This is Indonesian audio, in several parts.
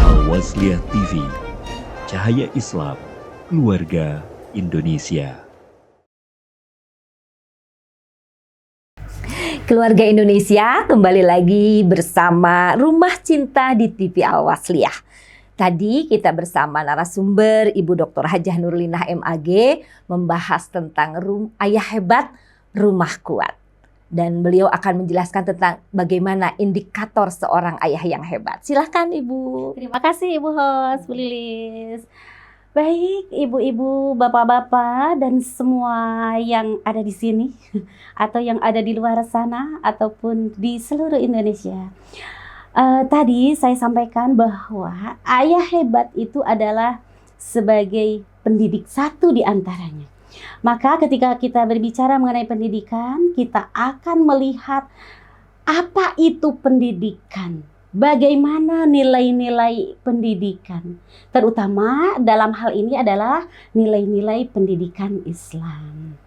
Al-Wasliyah TV, Cahaya Islam, Keluarga Indonesia. Keluarga Indonesia, kembali lagi bersama Rumah Cinta di TV Al-Wasliyah. Tadi kita bersama narasumber Ibu Dr. Hajah Nurlinah MAG membahas tentang ayah hebat, rumah kuat. Dan beliau akan menjelaskan tentang bagaimana indikator seorang ayah yang hebat. Silahkan Ibu. Terima kasih Ibu host, Bu Lilis. Baik, ibu-ibu, bapak-bapak, dan semua yang ada di sini atau yang ada di luar sana ataupun di seluruh Indonesia. Tadi saya sampaikan bahwa ayah hebat itu adalah sebagai pendidik, satu di antaranya. Maka ketika kita berbicara mengenai pendidikan, kita akan melihat apa itu pendidikan. Bagaimana nilai-nilai pendidikan, terutama dalam hal ini adalah nilai-nilai pendidikan Islam.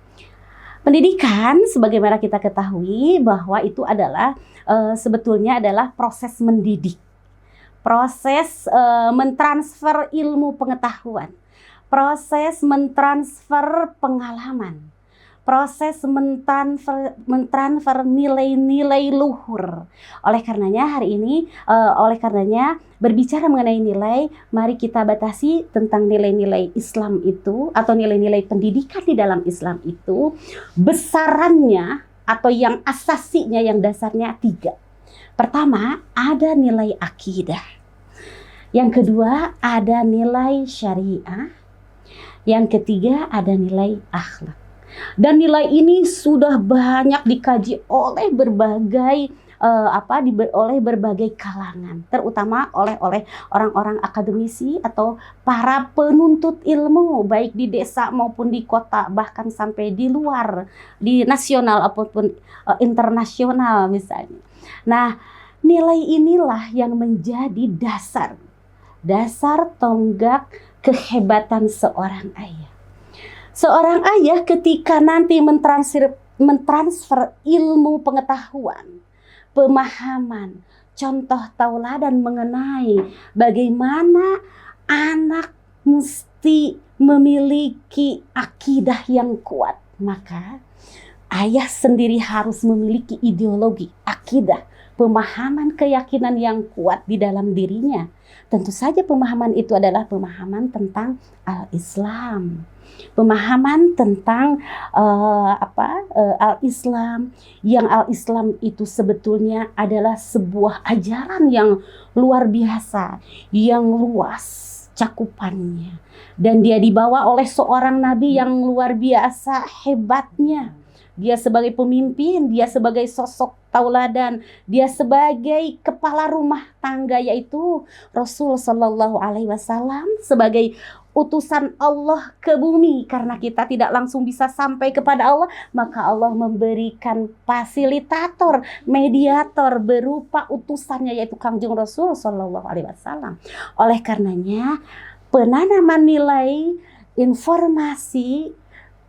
Pendidikan, sebagaimana kita ketahui bahwa itu adalah sebetulnya adalah proses mendidik, proses mentransfer ilmu pengetahuan, proses mentransfer pengalaman, proses mentransfer nilai-nilai luhur. Oleh karenanya hari ini, berbicara mengenai nilai, mari kita batasi tentang nilai-nilai Islam itu atau nilai-nilai pendidikan di dalam Islam itu besarannya atau yang asasinya, yang dasarnya 3. Pertama, ada nilai akidah. Yang kedua, ada nilai syariah. Yang ketiga, ada nilai akhlak. Dan nilai ini sudah banyak dikaji oleh berbagai oleh berbagai kalangan, terutama oleh orang-orang akademisi atau para penuntut ilmu baik di desa maupun di kota, bahkan sampai di luar, di nasional ataupun internasional misalnya. Nah, nilai inilah yang menjadi dasar tonggak kehebatan seorang ayah. Seorang ayah ketika nanti mentransfer ilmu pengetahuan, pemahaman, contoh tauladan mengenai bagaimana anak mesti memiliki akidah yang kuat, maka ayah sendiri harus memiliki ideologi, akidah, pemahaman, keyakinan yang kuat di dalam dirinya. Tentu saja pemahaman itu adalah pemahaman tentang al-Islam, pemahaman tentang al-Islam, yang al-Islam itu sebetulnya adalah sebuah ajaran yang luar biasa, yang luas cakupannya, dan dia dibawa oleh seorang nabi yang luar biasa hebatnya. Dia sebagai pemimpin, dia sebagai sosok tauladan, dia sebagai kepala rumah tangga, yaitu Rasul Shallallahu Alaihi Wasallam sebagai utusan Allah ke bumi. Karena kita tidak langsung bisa sampai kepada Allah, maka Allah memberikan fasilitator, mediator berupa utusannya, yaitu Kangjeng Rasul Shallallahu Alaihi Wasallam. Oleh karenanya, penanaman nilai, informasi,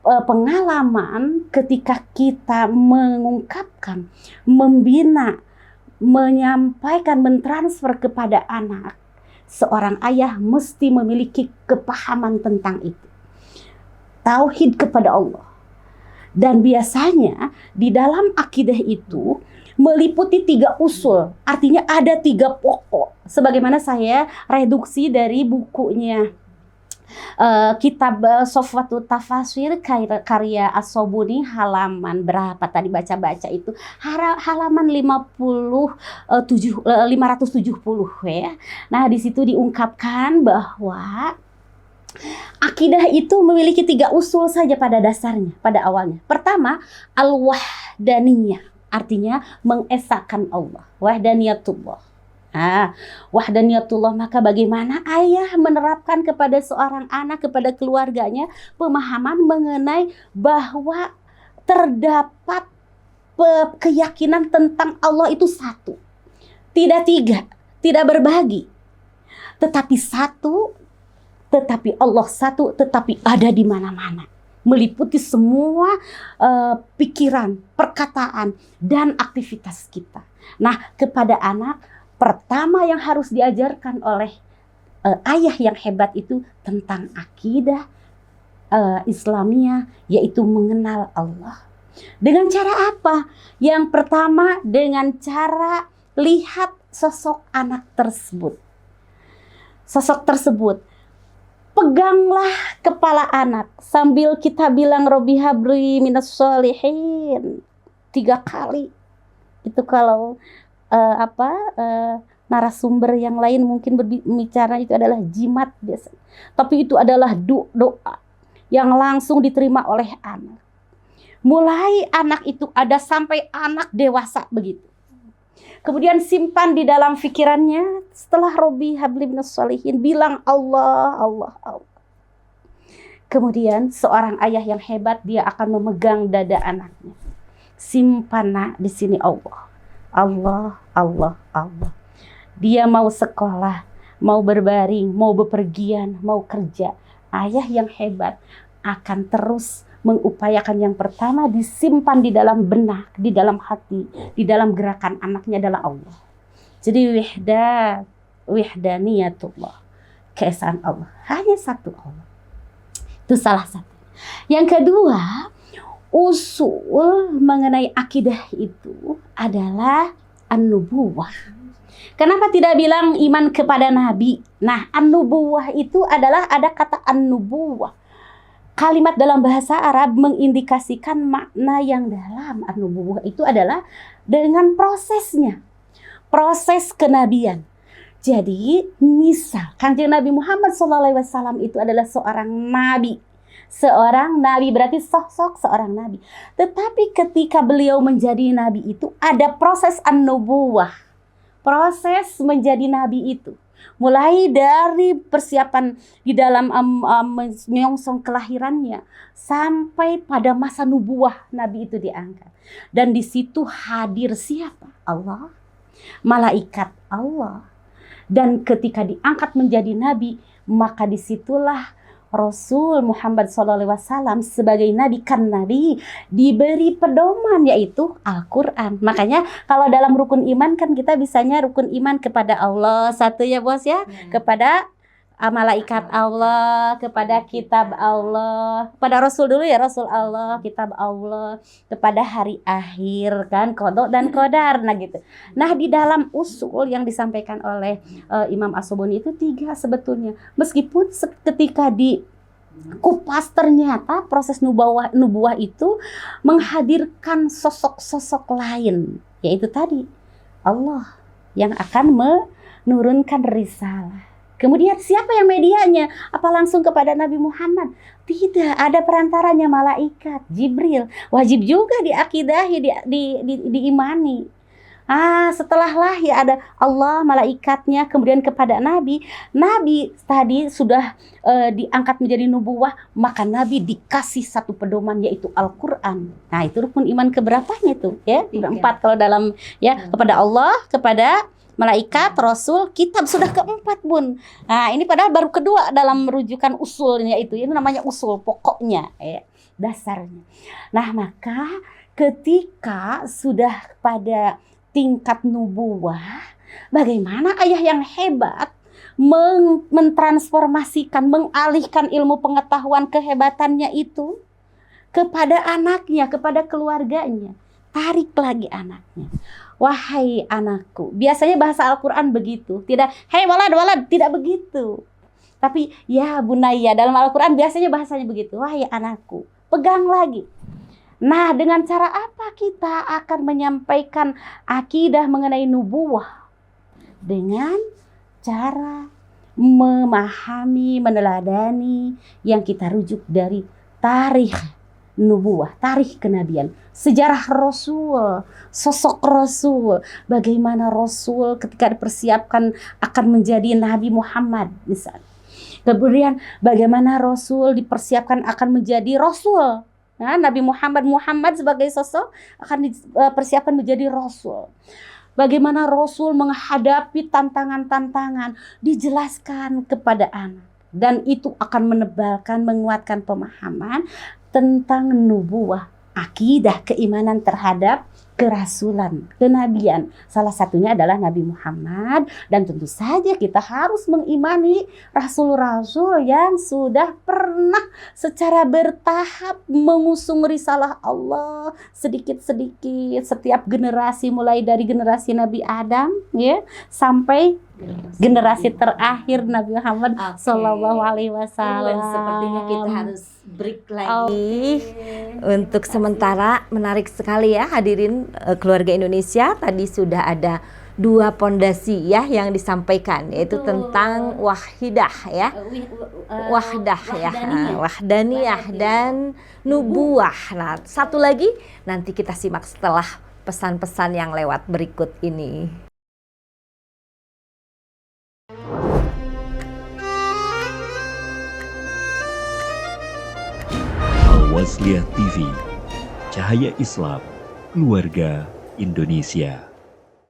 pengalaman ketika kita mengungkapkan, membina, menyampaikan, mentransfer kepada anak, seorang ayah mesti memiliki kepahaman tentang itu. Tauhid kepada Allah. Dan biasanya di dalam akidah itu meliputi 3 usul, artinya ada 3 pokok. Sebagaimana saya reduksi dari bukunya kitab Sofwatut Tafasir karya As-Sobuni, halaman berapa tadi baca-baca itu, halaman 570 ya. Nah, di situ diungkapkan bahwa akidah itu memiliki 3 usul saja pada dasarnya, pada awalnya. Pertama, al-wahdaniyah, artinya mengesahkan Allah, wahdaniyatullah. Wahdaniyatullah, maka bagaimana ayah menerapkan kepada seorang anak, kepada keluarganya, pemahaman mengenai bahwa terdapat keyakinan tentang Allah itu satu, tidak 3, tidak berbagi, tetapi satu, tetapi Allah satu, tetapi ada di mana-mana. meliputi semua pikiran, perkataan, dan aktivitas kita. Nah, kepada anak, pertama yang harus diajarkan oleh ayah yang hebat itu tentang akidah Islamiyah, yaitu mengenal Allah. Dengan cara apa? Yang pertama dengan cara lihat sosok anak tersebut. Sosok tersebut. Peganglah kepala anak sambil kita bilang Robbi habli minas sholihin 3 kali. Itu kalau narasumber yang lain mungkin berbicara itu adalah jimat biasa. Tapi itu adalah doa yang langsung diterima oleh anak. Mulai anak itu ada sampai anak dewasa begitu. Kemudian simpan di dalam pikirannya, setelah Robbi habli minas sholihin bilang Allah, Allah, Allah. Kemudian seorang ayah yang hebat, dia akan memegang dada anaknya. Simpan nak di sini Allah. Allah, Allah, Allah. Dia mau sekolah, mau berbaring, mau bepergian, mau kerja. Ayah yang hebat akan terus mengupayakan yang pertama disimpan di dalam benak, di dalam hati, di dalam gerakan anaknya adalah Allah. Jadi wahdaniyatullah, keesaan Allah, hanya satu Allah. Itu salah satu. Yang kedua, usul mengenai akidah itu adalah an-nubuwah. Kenapa tidak bilang iman kepada Nabi? Nah, an-nubuwah itu adalah ada kata an-nubuwah. Kalimat dalam bahasa Arab mengindikasikan makna yang dalam. An-nubuwah itu adalah dengan prosesnya. Proses kenabian. Jadi, misal Kanjeng Nabi Muhammad SAW itu adalah seorang nabi. Seorang nabi berarti sosok seorang nabi. Tetapi ketika beliau menjadi nabi itu ada proses an-nubuwah. Proses menjadi nabi itu. Mulai dari persiapan di dalam menyongsong kelahirannya sampai pada masa nubuah Nabi itu diangkat. Dan di situ hadir siapa? Allah, malaikat Allah. Dan ketika diangkat menjadi Nabi, maka disitulah Rasul Muhammad SAW sebagai Nabi, kan Nabi diberi pedoman yaitu Al-Quran. Makanya kalau dalam rukun iman kan kita bisanya rukun iman kepada Allah satu ya bos ya, kepada malaikat Allah, kepada kitab Allah, kepada Rasul dulu ya, Rasul Allah, kitab Allah, kepada hari akhir kan, qada dan qadar. Nah gitu. Nah di dalam usul yang disampaikan oleh Imam As-Sobuni itu 3 sebetulnya. Meskipun ketika di kupas ternyata proses nubuah itu menghadirkan sosok-sosok lain, yaitu tadi Allah yang akan menurunkan risalah. Kemudian siapa yang medianya? Apa langsung kepada Nabi Muhammad? Tidak, ada perantaranya malaikat Jibril. Wajib juga diakidahi, diimani. Setelahlah ya ada Allah, malaikatnya, kemudian kepada Nabi. Nabi tadi sudah diangkat menjadi nubuwah, maka Nabi dikasih satu pedoman yaitu Al-Quran. Nah itu rukun iman keberapanya itu ya? 4 kalau dalam ya, kepada Allah, kepada malaikat, Rasul, kitab sudah keempat bun. Nah ini padahal baru kedua dalam rujukan usulnya itu namanya usul pokoknya ya, dasarnya. Nah maka ketika sudah pada tingkat nubuwah, bagaimana ayah yang hebat mentransformasikan, mengalihkan ilmu pengetahuan kehebatannya itu kepada anaknya, kepada keluarganya. Tarik lagi anaknya. Wahai anakku, biasanya bahasa Al-Quran begitu. Tidak, hei walad, tidak begitu. Tapi ya bunaya, dalam Al-Quran biasanya bahasanya begitu. Wahai anakku, pegang lagi. Nah, dengan cara apa kita akan menyampaikan akidah mengenai nubuwah? Dengan cara memahami, meneladani yang kita rujuk dari tarikh nubuwah, tarikh kenabian, sejarah Rasul, sosok Rasul, bagaimana Rasul ketika dipersiapkan akan menjadi Nabi Muhammad misalnya. Kemudian bagaimana Rasul dipersiapkan akan menjadi Rasul. Nah, Nabi Muhammad sebagai sosok akan dipersiapkan menjadi Rasul. Bagaimana Rasul menghadapi tantangan-tantangan dijelaskan kepada anak. Dan itu akan menebalkan, menguatkan pemahaman tentang nubuwah, akidah, keimanan terhadap kerasulan, kenabian. Salah satunya adalah Nabi Muhammad, dan tentu saja kita harus mengimani rasul-rasul yang sudah pernah secara bertahap mengusung risalah Allah sedikit-sedikit setiap generasi, mulai dari generasi Nabi Adam ya sampai generasi terakhir Nabi Muhammad Sallallahu Alaihi Wasallam. Sepertinya kita harus break lagi. Untuk sementara menarik sekali ya hadirin keluarga Indonesia. Tadi sudah ada 2 pondasi ya yang disampaikan, yaitu tentang wahidah ya, wahdah ya, wahdaniyah dan nubuwah. Nah, satu lagi nanti kita simak setelah pesan-pesan yang lewat berikut ini. Al-Wasliyah TV, Cahaya Islam, Keluarga Indonesia.